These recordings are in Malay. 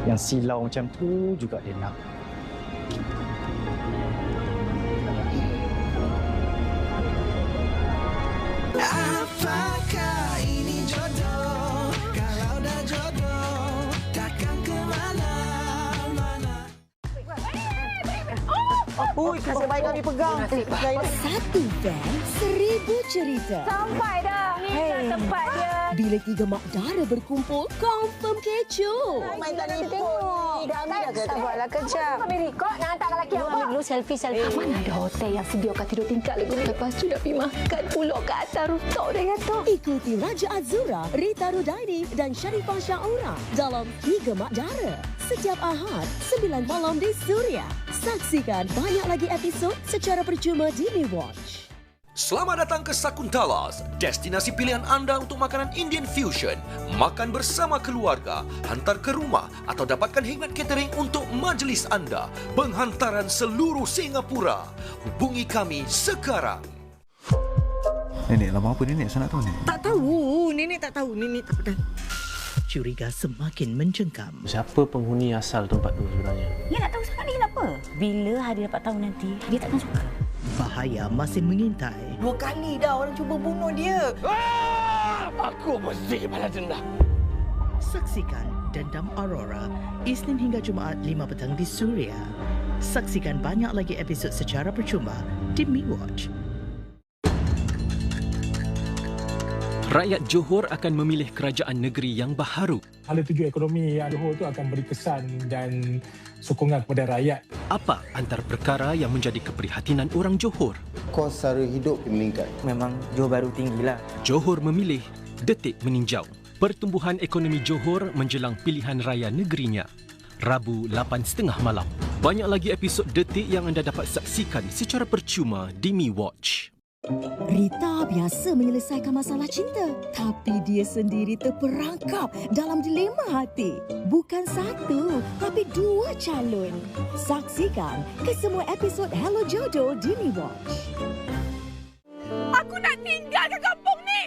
Yang silau macam tu juga dia nak. Apakah ini jodoh? Kalau dah jodoh, takkan ke mana-mana. Ui, kasih baik kami pegang. Satu van, 1000 cerita. Sampai dah. Ni dah tempat dia. Bila 3 mak dara berkumpul, confirm kecoh. Main tak tengok. Dah ambil dah ke? Sabarlah kejap. Kami rekod nak hantar lelaki Lu apa? ambil dulu selfie. Mana ada hotel yang sediakan tidur tingkat lagi ni. Lepas tu nak pergi makan pulak kat atas rooftop dia kata. Ikuti Raja Azura, Rita Rudaini dan Sharifah Syaura dalam 3 Mak Dara. Setiap Ahad, 9 malam di Suria. Saksikan banyak lagi episod secara percuma di MeWatch. Selamat datang ke Sakuntalas, destinasi pilihan anda untuk makanan Indian fusion. Makan bersama keluarga, hantar ke rumah atau dapatkan khidmat catering untuk majlis anda. Penghantaran seluruh Singapura. Hubungi kami sekarang. Nenek, lama apa nenek? Saya nak tahu, Nenek. Tak tahu. Nenek tak tahu. Nenek tak pernah. Curiga semakin mencengkam. Siapa penghuni asal tempat tu sebenarnya? Dia nak tahu sangat ni kenapa? Bila Hadi dapat tahu nanti, dia takkan suka. Bahaya masih mengintai. 2 kali dah orang cuba bunuh dia. Aku mesti balas dendam. Saksikan Dendam Aurora, Isnin hingga Jumaat 5 petang di Suria. Saksikan banyak lagi episod secara percuma di MeWatch. Rakyat Johor akan memilih kerajaan negeri yang baharu. Hala tuju ekonomi Johor itu akan beri kesan dan sokongan kepada rakyat. Apa antara perkara yang menjadi keprihatinan orang Johor? Kos sara hidup meningkat. Memang Johor baru tinggilah. Johor memilih, detik meninjau. Pertumbuhan ekonomi Johor menjelang pilihan raya negerinya. Rabu 8.30 malam. Banyak lagi episod detik yang anda dapat saksikan secara percuma di MeWatch. Rita biasa menyelesaikan masalah cinta, tapi dia sendiri terperangkap dalam dilema hati. Bukan satu, tapi 2 calon. Saksikan kesemua episod Hello Jodoh di MeWatch. Aku nak tinggalkan kampung ni.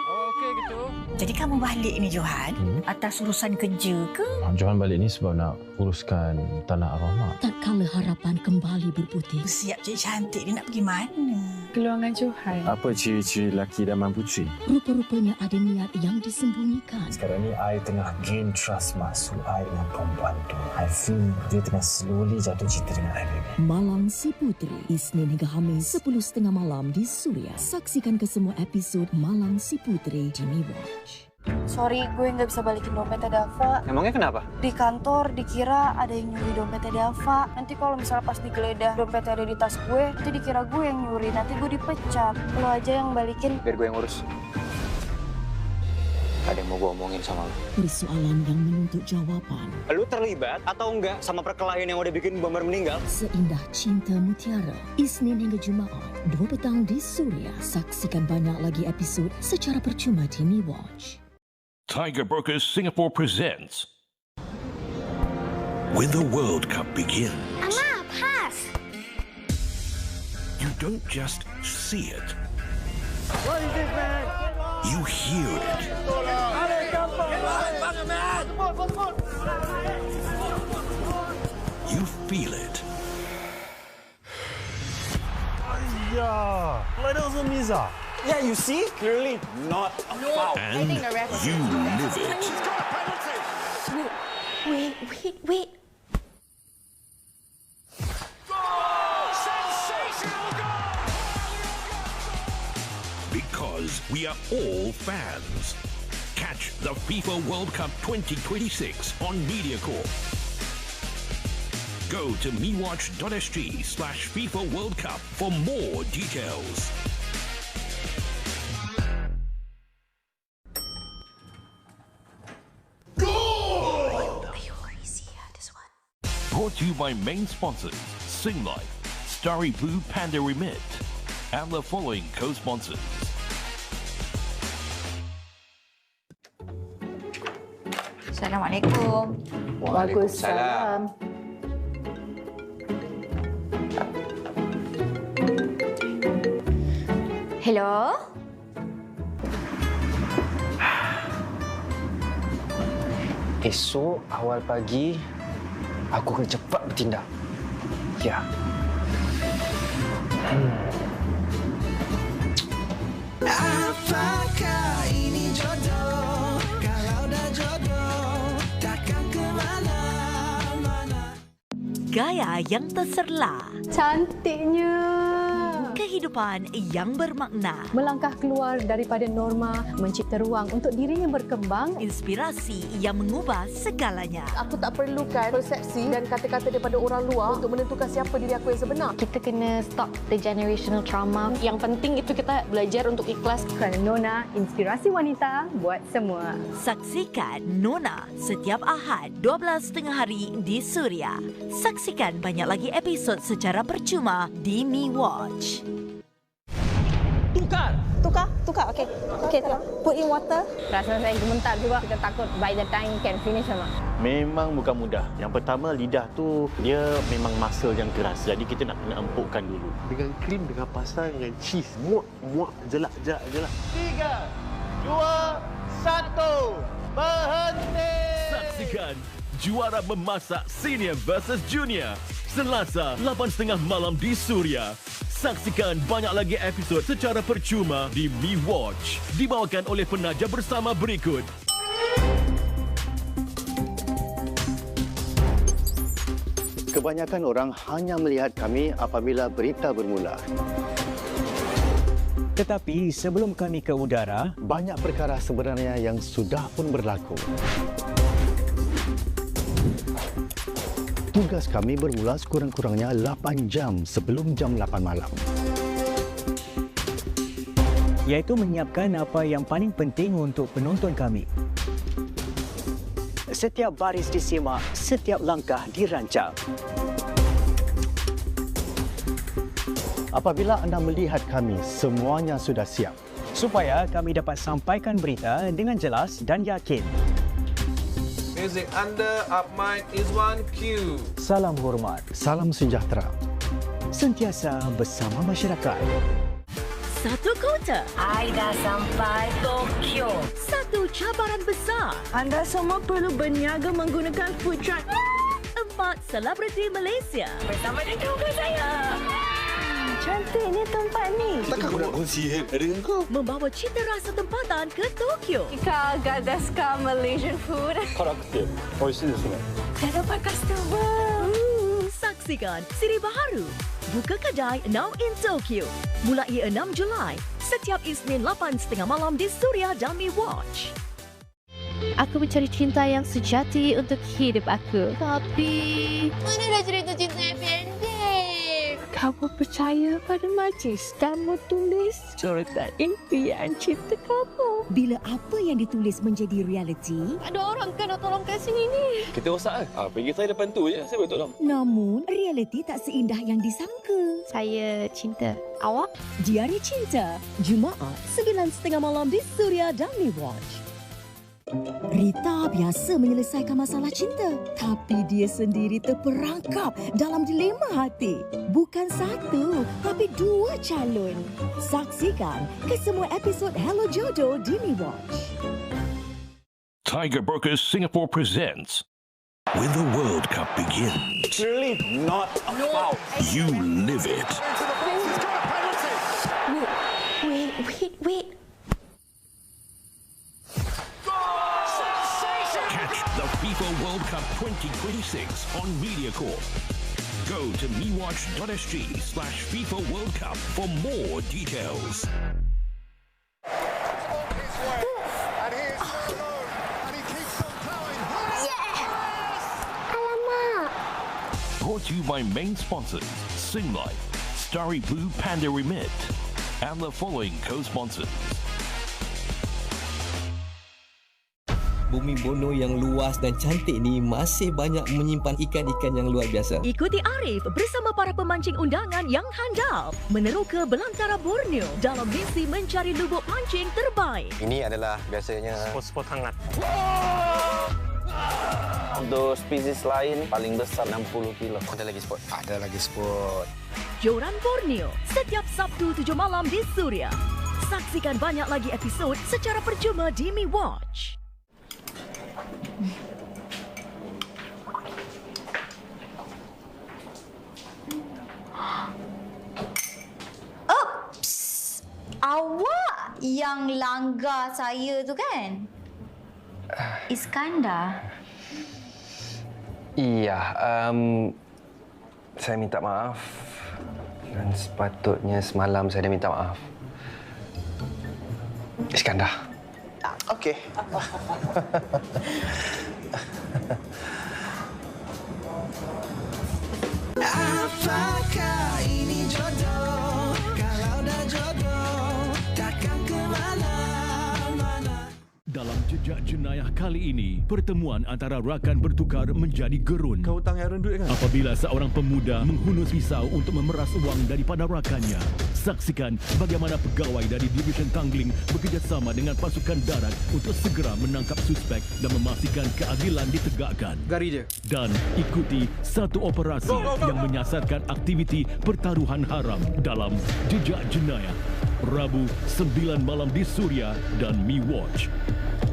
Okey gitu. Jadi kamu balik ni Johan atas urusan kerja ke? Johan balik ni sebab nak uruskan tanah arwah mak. Tak kala harapan kembali berputih. Siap cik cantik ni nak pergi mana? Keluangan Johan. Apa ciri-ciri lelaki idaman puteri? Rupa-rupanya ada niat yang disembunyikan. Sekarang ni, I tengah gain trust masuk I dengan perempuan tu. I feel dia tengah slowly jatuh cinta dengan I, baby. Malang Si Puteri, Isnin hingga Khamis 10.30 malam di Suria. Saksikan kesemua episod Malang Si Puteri di MeWatch. Sorry, gue nggak bisa balikin dompetnya Dava. Emangnya kenapa? Di kantor dikira ada yang nyuri dompetnya Dava. Nanti kalau misalnya pas digeledah dompetnya ada di tas gue, nanti dikira gue yang nyuri. Nanti gue dipecat. Lo aja yang balikin. Biar gue yang urus. Ada yang mau gue omongin sama lo. Persoalan yang menuntut jawapan. Lu terlibat atau enggak sama perkelahian yang udah bikin Bomber meninggal? Seindah Cinta Mutiara, Isnin hingga Jumaat, 2 petang di Suria. Saksikan banyak lagi episod secara percuma di MeWatch. Tiger Brokers Singapore presents When the World Cup begins. Mama, pass. You don't just see it. What is this, man? You hear it. You feel it. Ya, that was a miza. Yeah, you see? Clearly not a foul. And you live it. Wait. Because we are all fans. Catch the FIFA World Cup 2026 on MediaCorp. Go to mewatch.sg/FIFA World Cup for more details. Brought to you by main sponsors Singlife, Starry Blue Panda Remit, and the following co-sponsors. Assalamualaikum. Waalaikumsalam. Hello? Esok awal pagi, aku akan cepat bertindak. Ya. Apakah ini jodoh? Kalau dah jodoh, takkan ke mana-mana. Gaya yang terserlah. Cantiknya. Kehidupan yang bermakna. Melangkah keluar daripada norma, mencipta ruang untuk dirinya berkembang. Inspirasi yang mengubah segalanya. Aku tak perlukan persepsi dan kata-kata daripada orang luar untuk menentukan siapa diri aku yang sebenar. Kita kena stop the generational trauma. Yang penting itu kita belajar untuk ikhlas. Kerana Nona, inspirasi wanita buat semua. Saksikan Nona setiap Ahad 12.30 hari di Suria. Saksikan banyak lagi episod secara percuma di MeWatch. Tukar. Okey, tukar. Put in water. Rasa saya gemetar juga. Kita takut by the time can finish sama. Memang bukan mudah. Yang pertama, lidah tu dia memang muscle yang keras. Jadi kita nak kena empukkan dulu. Dengan krim, dengan pasal, dengan cheese. Muak, jelak je lah. 3, 2, 1, berhenti! Saksikan Juara Memasak Senior versus Junior Selasa 8.30 malam di Suria. Saksikan banyak lagi episod secara percuma di MeWatch. Dibawakan oleh penaja bersama berikut. Kebanyakan orang hanya melihat kami apabila berita bermula. Tetapi sebelum kami ke udara, banyak perkara sebenarnya yang sudah pun berlaku. Tugas kami bermula sekurang-kurangnya 8 jam sebelum jam 8 malam. Iaitu menyiapkan apa yang paling penting untuk penonton kami. Setiap baris disimak, setiap langkah dirancang. Apabila anda melihat kami, semuanya sudah siap. Supaya kami dapat sampaikan berita dengan jelas dan yakin. Music anda, up mic is one cue. Salam hormat. Salam sejahtera. Sentiasa bersama masyarakat. Satu kota. Anda sampai Tokyo. Satu cabaran besar. Anda semua perlu berniaga menggunakan food truck. 4 selebriti Malaysia. Bersama dengan saya. Cantiknya tempat ni. Takkan aku nak kongsi dengan kau? Membawa cita rasa tempatan ke Tokyo. Ika Gadaska Malaysian food. Karakter. Oishi desu ne. Saya dapat customer. Saksikan siri baharu. Buka kedai Now in Tokyo. Mulai 6 Julai. Setiap Isnin 8.30 malam di Suria dan MeWatch. Aku mencari cinta yang sejati untuk hidup aku. Tapi mana dah cerita cinta yang pendek? Kamu percaya pada Majlis dan mau tulis coretan impian cinta kamu. Bila apa yang ditulis menjadi realiti, ada orang kan nak tolong kat sini ni. Kita rosak kan? Pergi saya depan tu je. Saya boleh tolong. namun realiti tak seindah yang disangka. Saya cinta. Awak? Diari Cinta, Jumaat 9.30 malam di Suria dan MeWatch. Rita biasa menyelesaikan masalah cinta, tapi dia sendiri terperangkap dalam dilema hati. Bukan satu, tapi 2 calon. Saksikan kesemua episod Hello Jodoh di MeWatch. Tiger Brokers Singapore presents When the World Cup begins, Clearly not a foul. you live it. Wait. Catch the FIFA World Cup 2026 on MediaCorp. Go to mewatch.sg/FIFA World Cup for more details. Brought to you by main sponsors Singlife, Starry Blue Panda Remit, and the following co-sponsors. Bumi Bono yang luas dan cantik ni masih banyak menyimpan ikan-ikan yang luar biasa. Ikuti Arif bersama para pemancing undangan yang handal meneroka belantara Borneo dalam misi mencari lubuk pancing terbaik. Ini adalah biasanya spot-spot hangat. Untuk spesies lain paling besar 60 kilo. Ada lagi spot. Ada lagi spot. Joran Borneo setiap Sabtu 7 malam di Suria. Saksikan banyak lagi episod secara percuma di MeWatch. Awak yang langgar saya tu kan? Iskandar? Iya, saya minta maaf. Dan sepatutnya semalam saya dah minta maaf. Iskandar. Okey. Apakah ini jodoh? Kalau dah jodoh, takkan ke mana-mana. Dalam Jejak Jenayah kali ini, pertemuan antara rakan bertukar menjadi gerun. Kau hutang Aaron duit kan? Apabila seorang pemuda menghunus pisau untuk memeras wang daripada rakannya. Saksikan bagaimana pegawai dari Division Tangling bekerjasama dengan pasukan darat untuk segera menangkap suspek dan memastikan keadilan ditegakkan. Gari je. Dan ikuti satu operasi yang menyasarkan aktiviti pertaruhan haram dalam Jejak Jenayah. Rabu 9 malam di Suria dan Mi Watch.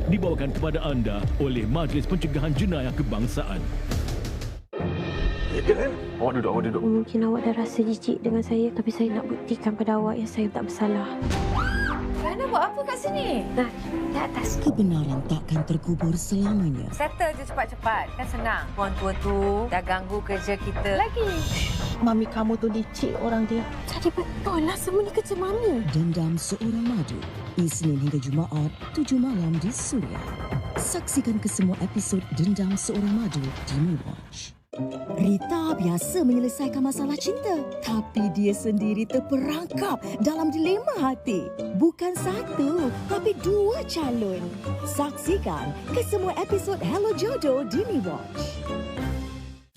Dibawakan kepada anda oleh Majlis Pencegahan Jenayah Kebangsaan. Awak duduk. Mungkin awak dah rasa jijik dengan saya, tapi saya nak buktikan pada awak yang saya tak bersalah. Rana buat apa kat sini? Nah, di atas. Kebenaran takkan terkubur selamanya. Settle je cepat-cepat. Kan senang. Puan tua tu dah ganggu kerja kita. Lagi. Mami kamu tu licik orang dia. Jadi betul lah semua ni kerja Mami. Dendam Seorang Madu. Isnin hingga Jumaat, 7 malam di Suria. Saksikan kesemua episod Dendam Seorang Madu di Mi Watch. Rita biasa menyelesaikan masalah cinta, tapi dia sendiri terperangkap dalam dilema hati. Bukan satu, tapi dua calon. Saksikan kesemua episod Hello Jodoh di Mi Watch.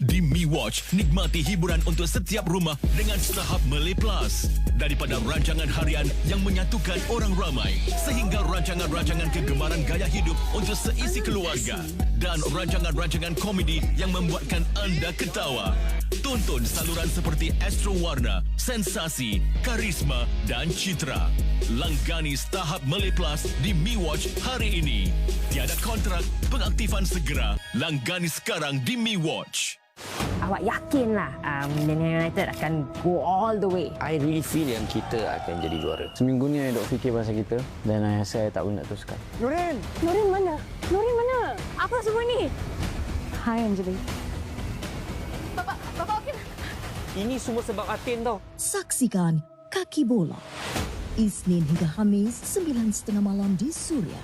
Di Mi Watch, nikmati hiburan untuk setiap rumah dengan Starhub Malay Plus. Daripada rancangan harian yang menyatukan orang ramai sehingga rancangan-rancangan kegemaran gaya hidup untuk seisi keluarga dan rancangan-rancangan komedi yang membuatkan anda ketawa. Tonton saluran seperti Astro Warna, Sensasi, Karisma dan Citra. Langgani Starhub Malay Plus di Mi Watch hari ini. Tiada kontrak, pengaktifan segera. Langgani sekarang di Mi Watch. Awak yakinlah Man United akan go all the way. I really feel yang kita akan jadi juara. Seminggu ni saya duk fikir pasal kita dan saya rasa saya tak boleh nak teruskan. Nurin mana? Nurin mana? Apa semua ni? Hai Anjali. Bapa okey? Ini semua sebab Atin tau. Saksikan Kaki Bola. Isnin hingga Khamis 9:30 malam di Suria.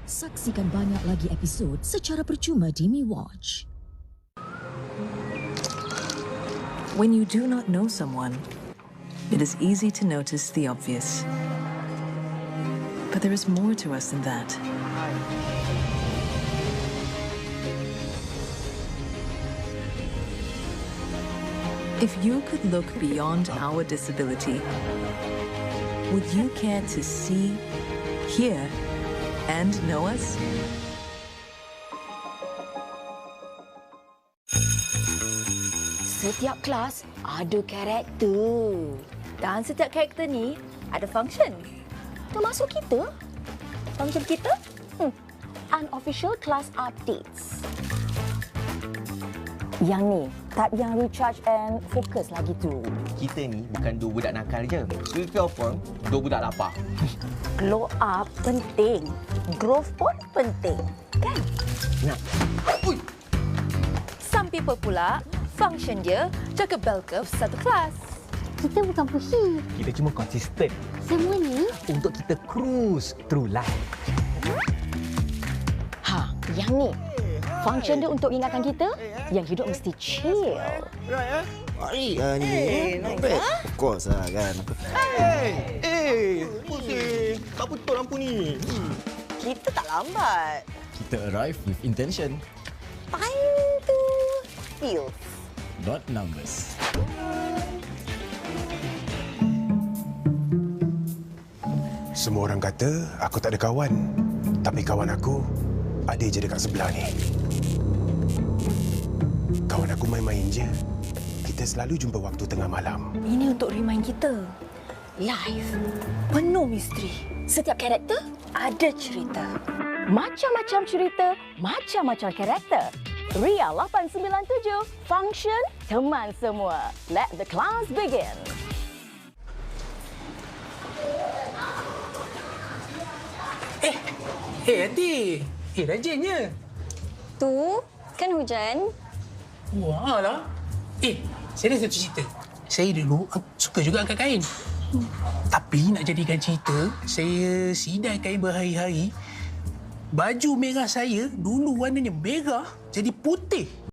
Saksikan banyak lagi episod secara percuma di Mi Watch. When you do not know someone, it is easy to notice the obvious. But there is more to us than that. If you could look beyond our disability, would you care to see, hear, and know us? Setiap kelas ada karakter. Dan setiap karakter ni ada function. Termasuk kita. Function kita? Unofficial class updates. Yang ni, tab yang recharge and focus lagi tu. Kita ni bukan dua budak nakal je. Kita pun dua budak lapar. Glow up penting. Growth pun penting. Kan? Nak. Ui. Some people pula, function dia jaga bell curve satu kelas. Kita bukan pushy. Kita cuma konsisten. Semua ni untuk kita cruise through life. Yang ni. Function dia untuk ingatkan kita yang hidup mesti chill. Right, ni not bad. Of course lah kan. Pusing. Tak betul lampu ni. Kita tak lambat. Kita arrive with intention. Time to feel. Not numbers. Semua orang kata aku tak ada kawan. Tapi kawan aku ada je dekat sebelah ni. Kawan aku main-main je. Kita selalu jumpa waktu tengah malam. Ini untuk remind kita. Life penuh misteri. Setiap karakter ada cerita. Macam-macam cerita, macam-macam karakter. Ria 897, Function, teman semua. Let the class begin. Hati. Rajinnya. Tu, kan hujan. Wah lah. Saya ada satu cerita. Saya dulu suka juga angkat kain. Tapi nak jadikan cerita, saya sidai kain berhari-hari. Baju merah saya dulu warnanya merah jadi putih.